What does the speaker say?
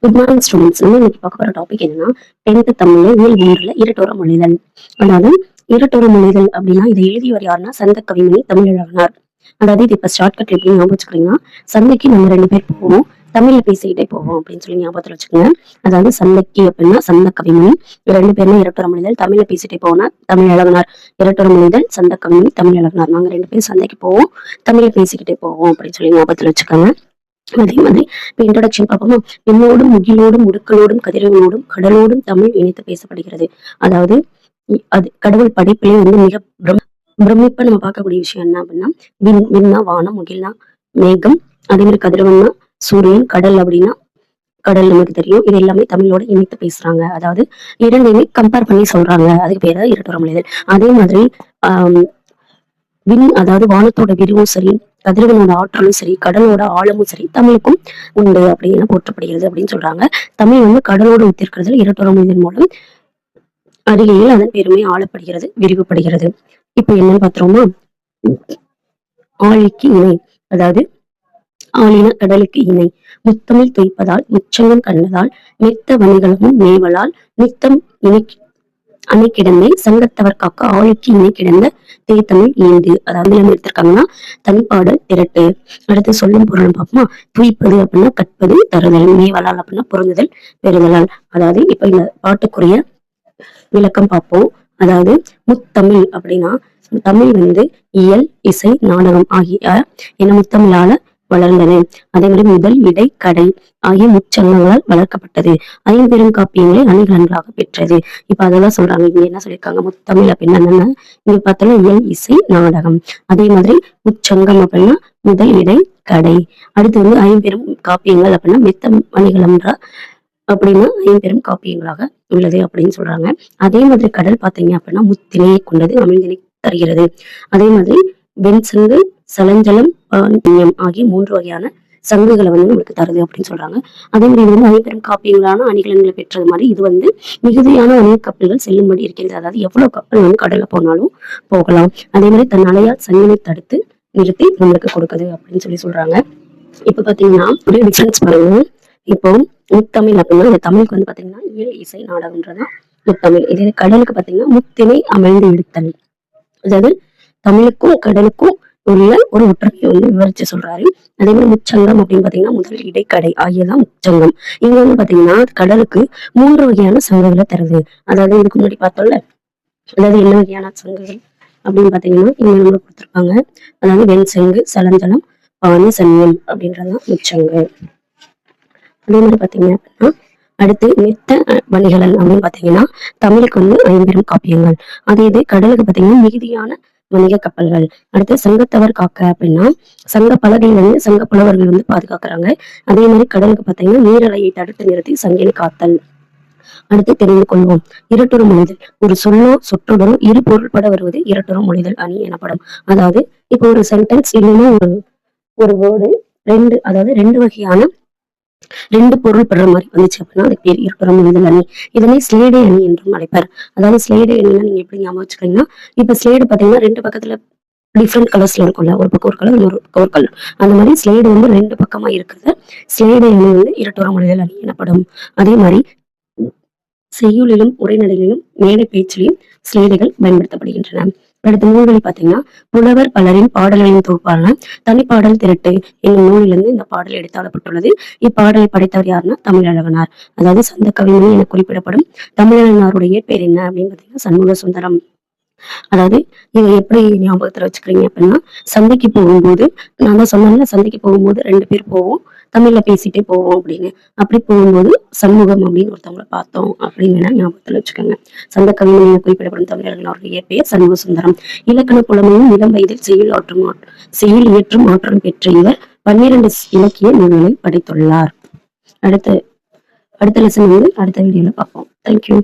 Good morning students. இன்னைக்கு பார்க்க போற டாபிக் என்னன்னா 10th தமிழ்ல இயல் 3ல இரட்டோர மொழிதல். அதாவது இரட்டோர மொழிதல் அப்படின்னா இதை எழுதியவர் யாருன்னா சந்த கவிமணி தமிழழகனார். அதாவது இது இப்ப ஷார்ட்கட் எப்படி ஞாபகம் வச்சுக்கிறீங்கன்னா, சந்தைக்கு நம்ம 2 பேர் போவோம், தமிழ்ல பேசிக்கிட்டே போவோம் அப்படின்னு சொல்லி ஞாபகத்துல வச்சுக்கோங்க. அதாவது சந்தைக்கு அப்படின்னா சந்த கவிமணி, 2 பேருமே இரட்டோர மொழிதல், தமிழ்ல பேசிட்டே போவோம்னா தமிழழகனார். இரட்டோர மொழிதல் சந்த கவிமணி தமிழழகனார். நாங்க 2 பேரும் சந்தைக்கு போவோம், தமிழ்ல பேசிக்கிட்டே போவோம் அப்படின்னு சொல்லி ஞாபகத்துல வச்சுக்கோங்க. அதே மாதிரி இப்ப இன்ட்ரோடக்ஷன் பார்ப்போமா. விண்ணோடும் முகிலோடும் உடுக்களோடும் கதிரவனோடும் கடலோடும் தமிழ் இணைத்து பேசப்படுகிறது. அதாவது அது கடவுள் படைப்பிலே மிக பிரமிப்பா நம்ம பார்க்கக்கூடிய விஷயம் என்ன அப்படின்னா, விண்ணா வானம், முகில்னா மேகம், அதே மாதிரி கதிரவன்னா சூரியன், கடல் அப்படின்னா கடல் நமக்கு தெரியும். இது எல்லாமே தமிழோட இணைத்து பேசுறாங்க. அதாவது இரண்டையுமே கம்பேர் பண்ணி சொல்றாங்க. அதுக்கு பேரு இரட்டோர மொழிதல். அதே மாதிரி அதாவது வானத்தோட விரிவும் சரி, கதிரவனோட ஆற்றலும் சரி, கடலோட ஆழமும் சரி தமிழுக்கும் உண்டு அப்படின்னு போற்றப்படுகிறது அப்படின்னு சொல்றாங்க. தமிழ் கடலோடு ஒத்திருக்கிறதுல இரட்டோர மொழிதல் மூலம் அருகையில் அதன் பெருமை ஆளப்படுகிறது, விரிவுபடுகிறது. இப்ப என்னன்னு பாத்துறோமா, ஆழிக்கு இணை, அதாவது ஆளின கடலுக்கு இணை, முத்தமிழ் துய்ப்பதால் முச்சங்கம் கண்டதால் மெத்த வணிகளும் மேவலால் நித்தம் அணை கிடந்தை சங்கத்தவர் காக்க ஆழிக்கு இணை கிடந்த தேத்தமிழ் ஈண்டு. அதாவது என்ன எடுத்திருக்காங்கன்னா தனிப்பாடல் திரட்டு. அடுத்து சொல்லும் பொருள் பார்ப்போமா. துய்ப்பது அப்படின்னா கற்பது, தருதல், மேவலால் அப்படின்னா பொருந்துதல், பெறுதலால். அதாவது இப்ப இந்த பாட்டுக்குரிய விளக்கம் பார்ப்போம். அதாவது முத்தமிழ் அப்படின்னா தமிழ் இயல், இசை, நாடகம் ஆகிய என முத்தமிழால வளர்ந்தது. அதே மாதிரி முதல், இடை, கடை ஆகிய முச்சங்கங்களால் வளர்க்கப்பட்டது. 5 பெரும் காப்பியங்களை அணிகலன்களாக பெற்றது. இப்ப அதெல்லாம் சொல்றாங்க. இங்க என்ன சொல்லியிருக்காங்க, முத்தமிழ் அப்படின்னா என்னன்னா இங்க பார்த்தோம்னா இயல், இசை, நாடகம். அதே மாதிரி முச்சங்கம் அப்படின்னா முதல், இடை, கடை. அடுத்து 5 பெரும் காப்பியங்கள் அப்படின்னா மெத்த அணிகலன்றா அப்படின்னா 5 பெரும் காப்பியங்களாக உள்ளது அப்படின்னு சொல்றாங்க. அதே மாதிரி கடல் பாத்தீங்க அப்படின்னா முத்தினையை கொண்டது, அமிழ்தினை தருகிறது. அதே மாதிரி வெண்சங்கு, சலஞ்சலம், ஆகிய 3 வகையான சங்குகளை நம்மளுக்கு தருது அப்படின்னு சொல்றாங்க. அதே மாதிரி 5 பெரும் காப்பியங்களான அணிகலன்களை பெற்றது மாதிரி இது மிகுதியான வணிக கப்பல்கள் செல்லும்படி இருக்கிறது. அதாவது எவ்வளவு கப்பல் கடல்ல போனாலும் போகலாம். அதே மாதிரி தன் அலையால் சங்கினை தடுத்து நிறுத்தி நம்மளுக்கு கொடுக்குது அப்படின்னு சொல்றாங்க. இப்ப பாத்தீங்கன்னா ஒரு டிஃபரன்ஸ் பாருங்க. இப்போ முத்தமிழ் அப்படின்னா இந்த தமிழுக்கு பாத்தீங்கன்னா இயல், இசை, நாடகம்ன்றதான் முத்தமிழ். இதே கடலுக்கு பாத்தீங்கன்னா முத்தினை அமிழ்ந்து எடுத்தல். அதாவது தமிழுக்கும் கடலுக்கும் உள்ள ஒரு ஒற்றுமையை விவரிச்சு சொல்றாரு. அதே மாதிரி முச்சங்கம் அப்படின்னு பாத்தீங்கன்னா முதல், இடை, கடை ஆகியதான் முச்சங்கம். இங்க பாத்தீங்கன்னா கடலுக்கு 3 வகையான சங்குகளை தருது. அதாவது இதுக்கு முன்னாடி பார்த்தோம்ல, அதாவது என்ன வகையான சங்குகள் அப்படின்னு பாத்தீங்கன்னா இங்க நம்மளுக்கு கொடுத்துருப்பாங்க. அதாவது வெண்சங்கு, சலஞ்சலம், பானை, சன்னியம் அப்படின்றதான் முச்சங்கு. அதே மாதிரி பாத்தீங்க அப்படின்னா அடுத்து மெத்த வணிகலன் அப்படின்னு பாத்தீங்கன்னா தமிழுக்கு 5 பெரும் காப்பியங்கள். அதே இது கடலுக்கு பாத்தீங்கன்னா மிகுதியான வணிக கப்பல்கள். அடுத்து சங்கத்தவர் காக்க அப்படின்னா சங்க பலகைகள் சங்க புலவர்கள் பாதுகாக்கிறாங்க. அதே மாதிரி கடலுக்கு பாத்தீங்கன்னா நீரலையை தடுத்து நிறுத்தி சங்கினை காத்தல். அடுத்து தெரிந்து கொள்வோம். இரட்டொரு மொழிதல் ஒரு சொல்லோ சொற்றொடரோ இரு பொருள்பட வருவது இரட்டொரு மொழிதல் அணி எனப்படும். அதாவது இப்போ ஒரு சென்டென்ஸ் இல்லைன்னா ஒரு வேர்டு அதாவது 2 வகையான 2 பொருள் படுற மாதிரி வந்துச்சு அப்படின்னா அதுக்கு பேர் இரட்டொரு மொழிதல் அணி. இதனை ஸ்லேடை அணி என்றும் அழைப்பார். அதாவது ஸ்லேடை அணின்னா நீங்க எப்படி ஞாபகம் வச்சுக்கிறீங்கன்னா, இப்ப ஸ்லேடு பாத்தீங்கன்னா 2 பக்கத்துல டிஃப்ரெண்ட் கலர்ஸ்ல இருக்கும்ல, ஒரு பக்கம் ஒரு கலர், இன்னொரு பக்கம் ஒரு கலர். அந்த மாதிரி ஸ்லேடு 2 பக்கமா இருக்கிறது ஸ்லேடை அணி இரட்டொரு மொழிதல் அணி எனப்படும். அதே மாதிரி செய்யுளிலும் உரைநடையிலும் மேடை பேச்சிலும் ஸ்லேடுகள் பயன்படுத்தப்படுகின்றன. அடுத்த நூல்களை பாத்தீங்கன்னா புலவர் பலரின் பாடல்களின் தொகுப்பான தனிப்பாடல் திரட்டு என்னும் நூலிலிருந்து இந்த பாடல் எடுத்தாளப்பட்டுள்ளது. இப்பாடலை படைத்தவர் யாருன்னா தமிழழகனார். அதாவது சந்த கவிமணி என குறிப்பிடப்படும் தமிழழகனாருடைய பேர் என்ன அப்படின்னு பாத்தீங்கன்னா சண்முக சுந்தரம். அதாவது இதை எப்படி ஞாபகத்துல வச்சுக்கிறீங்க அப்படின்னா, சந்தைக்கு போகும்போது நான் தான் சொன்னேன்ல, சந்தைக்கு போகும்போது 2 பேர் போவோம், தமிழ்ல பேசிட்டே போவோம் அப்படின்னு. அப்படி போகும்போது சண்முகம் அப்படின்னு ஒருத்தவங்களை பார்த்தோம் அப்படின்னு ஞாபகத்துல வச்சுக்கோங்க. சந்த கவிமணி குறிப்பிடப்படும் தமிழர்களுடைய பெயர் சண்முக சுந்தரம். இலக்கண புலமையும் இளம் வயதில் செயல் இயற்றும் ஆற்றலும் பெற்ற இவர் 12 இலக்கிய நூல்களை படைத்துள்ளார். அடுத்த லெசன் அடுத்த வீடியோல பார்ப்போம். தேங்க்யூ.